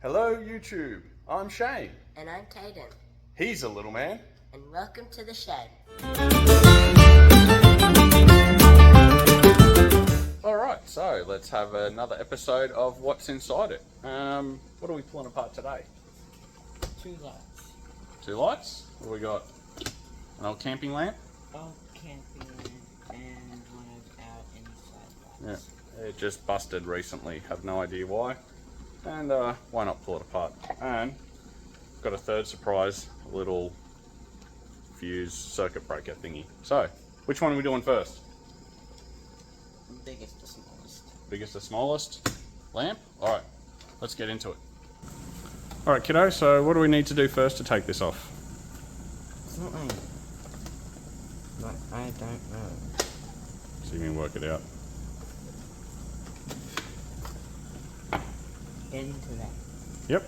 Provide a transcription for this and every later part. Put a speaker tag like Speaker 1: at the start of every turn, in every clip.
Speaker 1: Hello YouTube, I'm Shane.
Speaker 2: And I'm Caden.
Speaker 1: He's a little man.
Speaker 2: And welcome to the shed.
Speaker 1: Alright, so let's have another episode of What's Inside It. What are we pulling apart today?
Speaker 2: 2 lights.
Speaker 1: 2 lights? What do we got? An old camping lamp?
Speaker 2: Old camping lamp and one of our inside lights.
Speaker 1: Yeah, it just busted recently, have no idea why. And why not pull it apart? And got a third surprise, a little fuse circuit breaker thingy. So, which one are we doing first?
Speaker 2: Biggest to smallest.
Speaker 1: Biggest to smallest lamp? Alright, let's get into it. Alright kiddo, so what do we need to do first to take this off?
Speaker 2: Something. But I don't know.
Speaker 1: So you can work it out.
Speaker 2: Get into that.
Speaker 1: Yep.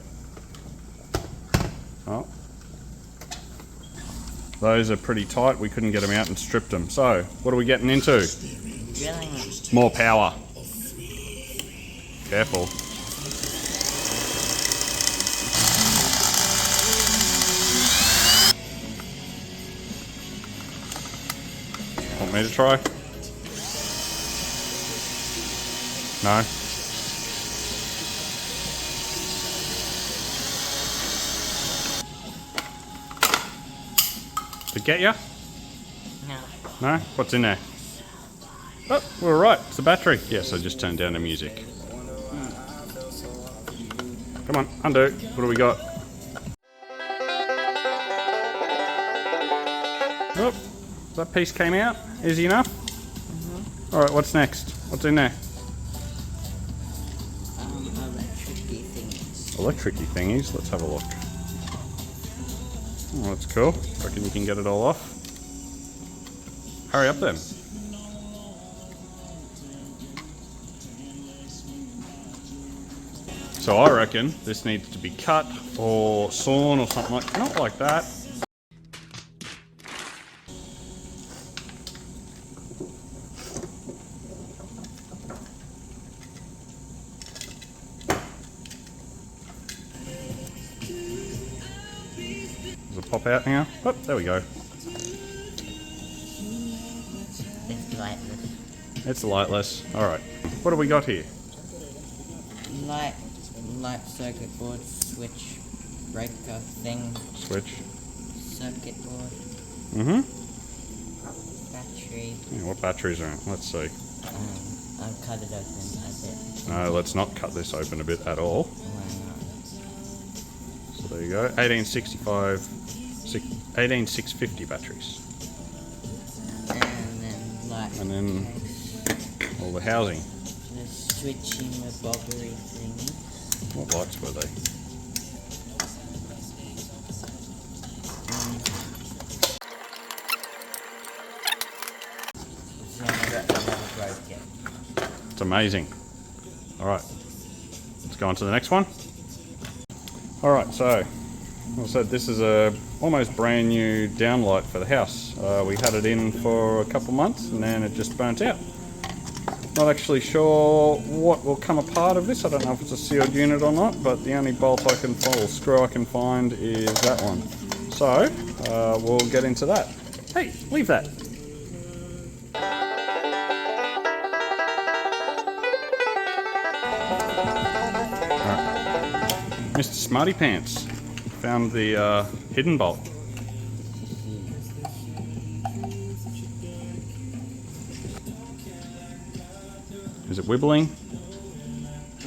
Speaker 1: Oh. Those are pretty tight, we couldn't get them out and stripped them. So, what are we getting into?
Speaker 2: Drilling.
Speaker 1: More power. Careful. Want me to try? No? Did it get ya?
Speaker 2: No.
Speaker 1: No? What's in there? Oh, we're right. It's the battery. Yes, I just turned down the music. Come on, undo. What do we got? Oh, that piece came out. Easy enough? Mm-hmm. Alright, what's next? What's in there?
Speaker 2: Electric-y thingies.
Speaker 1: Electric-y thingies. Let's have a look. Oh, that's cool. Reckon you can get it all off? Hurry up then. So I reckon this needs to be cut or sawn or something like, not like that. Does it pop out now? Oh, there we go.
Speaker 2: It's lightless.
Speaker 1: It's lightless. Alright. What do we got here?
Speaker 2: Light circuit board, switch, breaker thing.
Speaker 1: Switch.
Speaker 2: Circuit board.
Speaker 1: Mm-hmm.
Speaker 2: Battery.
Speaker 1: Yeah, what batteries are in it? Let's see.
Speaker 2: I'll cut it open a bit.
Speaker 1: No, let's not cut this open a bit at all.
Speaker 2: Why not?
Speaker 1: So there you go. 18650 batteries.
Speaker 2: And then light.
Speaker 1: And then
Speaker 2: case.
Speaker 1: all the housing.
Speaker 2: The switching bobbery thingy.
Speaker 1: What lights were they? It's amazing. Alright, let's go on to the next one. Alright, so, like I said, this is a almost brand new downlight for the house. We had it in for a couple months and then it just burnt out. Not actually sure what will come apart of this. I don't know if it's a sealed unit or not, but the only bolt I can find, or screw I can find, is that one. So, we'll get into that. Hey, leave that. Alright. Mr. Smarty Pants found the hidden bolt. Is it wibbling?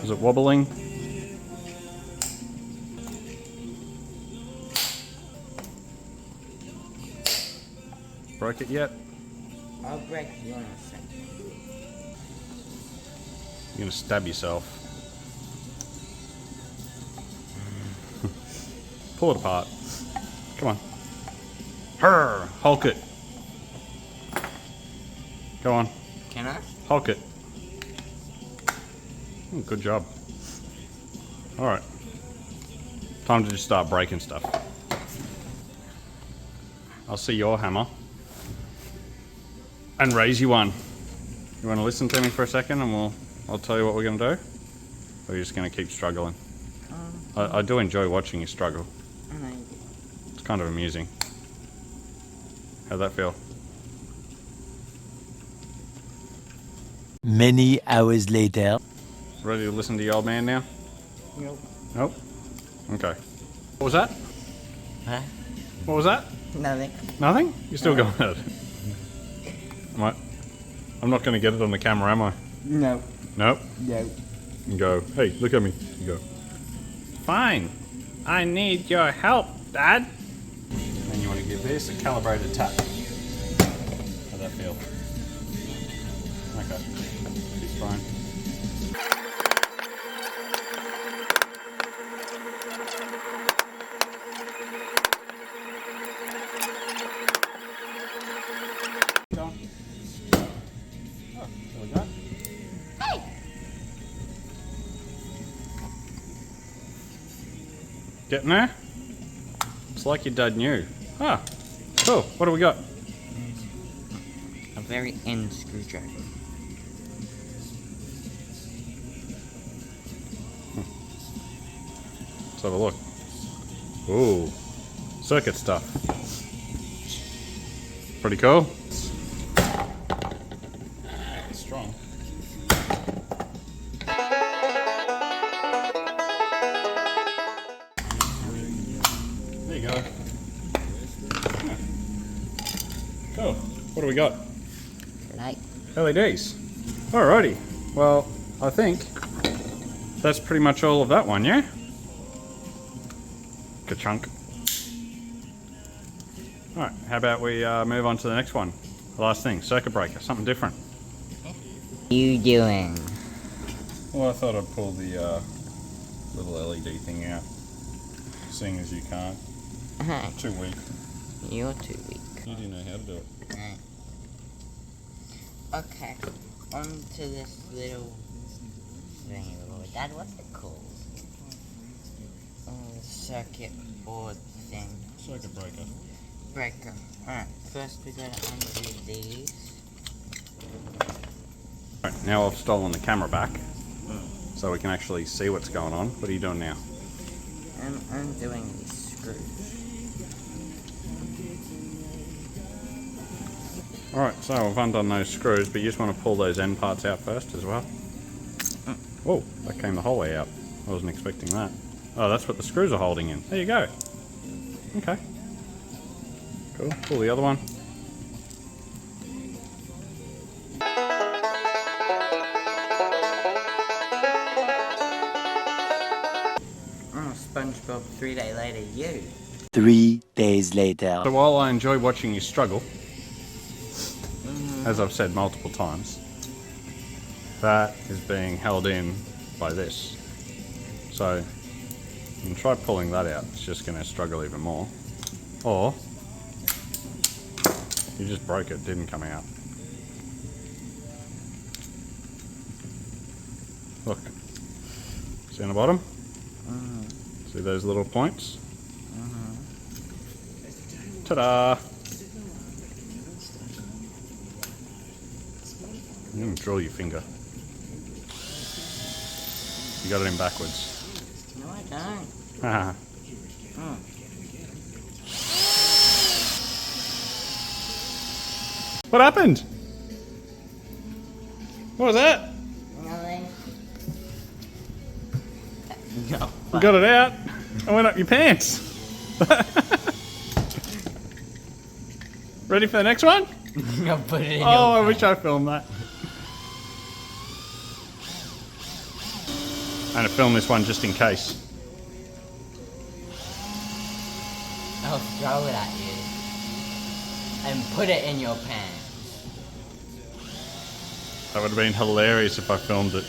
Speaker 1: Is it wobbling? Broke it yet?
Speaker 2: I'll break you in a second.
Speaker 1: You're gonna stab yourself. Pull it apart. Come on. Hurr! Hulk it. Go on.
Speaker 2: Can I?
Speaker 1: Hulk it. Good job. Alright. Time to just start breaking stuff. I'll see your hammer. And raise you one. You want to listen to me for a second and I'll tell you what we're going to do? Or are you just going to keep struggling? I do enjoy watching you struggle.
Speaker 2: I know you
Speaker 1: It's kind of amusing. How'd that feel?
Speaker 3: Many hours later.
Speaker 1: Ready to listen to your old man now?
Speaker 2: do. Nope.
Speaker 1: Nope. Okay. What was that?
Speaker 2: Huh?
Speaker 1: What was that?
Speaker 2: Nothing.
Speaker 1: Nothing? You're still going at it. I'm not going to get it on the camera, am I?
Speaker 2: No.
Speaker 1: Nope.
Speaker 2: No.
Speaker 1: And go, hey, look at me. You go, fine. I need your help, Dad. And you want to give this a calibrated tap. How'd that feel? Okay. It's fine. Go on. Oh, there we go. Getting there? It's like your dad knew. Ah, cool. What do we got?
Speaker 2: A very end screwdriver.
Speaker 1: Let's have a look. Ooh, circuit stuff. Pretty cool. It's strong. There you go. Yeah. Cool. What do we got?
Speaker 2: Light.
Speaker 1: LEDs. Alrighty. Well, I think that's pretty much all of that one, yeah? Ka-chunk. Alright, how about we move on to the next one? The last thing, circuit breaker, something different.
Speaker 2: What are you doing?
Speaker 1: Well, I thought I'd pull the little LED thing out, seeing as you can't. Too weak.
Speaker 2: You're too weak.
Speaker 1: You do know how to do it.
Speaker 2: Okay. On to this little thing. Dad, what's it called? Circuit board thing.
Speaker 1: Circuit breaker.
Speaker 2: Breaker. Alright, first we gotta undo these.
Speaker 1: Alright, now I've stolen the camera back, so we can actually see what's going on. What are you doing now?
Speaker 2: I'm undoing these screws.
Speaker 1: Alright, so I've undone those screws, but you just want to pull those end parts out first as well. Whoa, that came the whole way out. I wasn't expecting that. Oh, that's what the screws are holding in. There you go. Okay. Cool. Pull the other one.
Speaker 2: Oh, SpongeBob 3 Day Later, you.
Speaker 3: 3 days later.
Speaker 1: So while I enjoy watching you struggle, as I've said multiple times, that is being held in by this. So you can try pulling that out. It's just going to struggle even more. Or you just broke it, didn't come out. Look. See on the bottom? See those little points? Ta-da! You didn't draw your finger. You got it in backwards.
Speaker 2: No, I don't.
Speaker 1: Haha.
Speaker 2: Oh.
Speaker 1: What happened? What was that?
Speaker 2: Nothing. No.
Speaker 1: You got it out. I went up your pants. Ready for the next one?
Speaker 2: No, put it in
Speaker 1: Oh,
Speaker 2: your
Speaker 1: I wish I filmed that. I'm going to film this one just in case.
Speaker 2: I'll throw it at you. And put it in your pants.
Speaker 1: That would have been hilarious if I filmed it.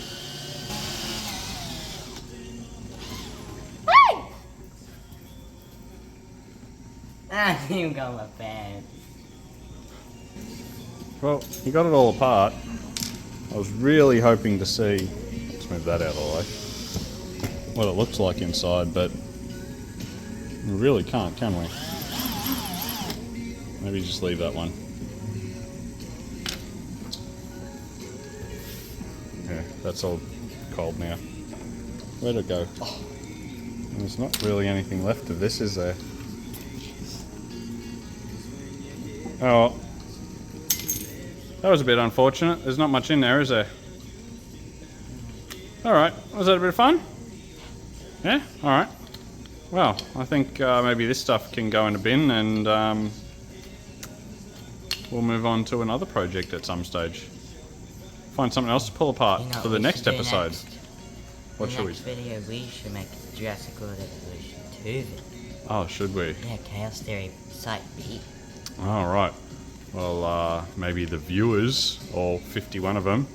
Speaker 2: Ah, you got my pants.
Speaker 1: Well, you got it all apart. I was really hoping to see, let's move that out of the way, what it looks like inside, but we really can't, can we? Maybe just leave that one. Yeah, that's all cold now. Where'd it go? Oh. There's not really anything left of this, is there? Oh, that was a bit unfortunate. There's not much in there, is there? Alright, was that a bit of fun? Yeah? Alright. Well, I think maybe this stuff can go in a bin and we'll move on to another project at some stage. Find something else to pull apart
Speaker 2: You know
Speaker 1: for
Speaker 2: what
Speaker 1: the
Speaker 2: we
Speaker 1: next
Speaker 2: should do
Speaker 1: episode.
Speaker 2: next?
Speaker 1: What
Speaker 2: the
Speaker 1: should we?
Speaker 2: next video we should make Jurassic World Evolution 2 video.
Speaker 1: Oh, should we?
Speaker 2: Yeah, Chaos Theory Site B.
Speaker 1: Alright. Well, maybe the viewers, all 51 of them,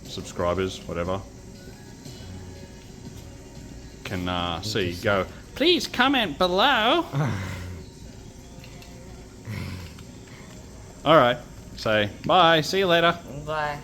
Speaker 1: subscribers, whatever, can see, go, please comment below. Alright, say bye, see you later.
Speaker 2: Bye.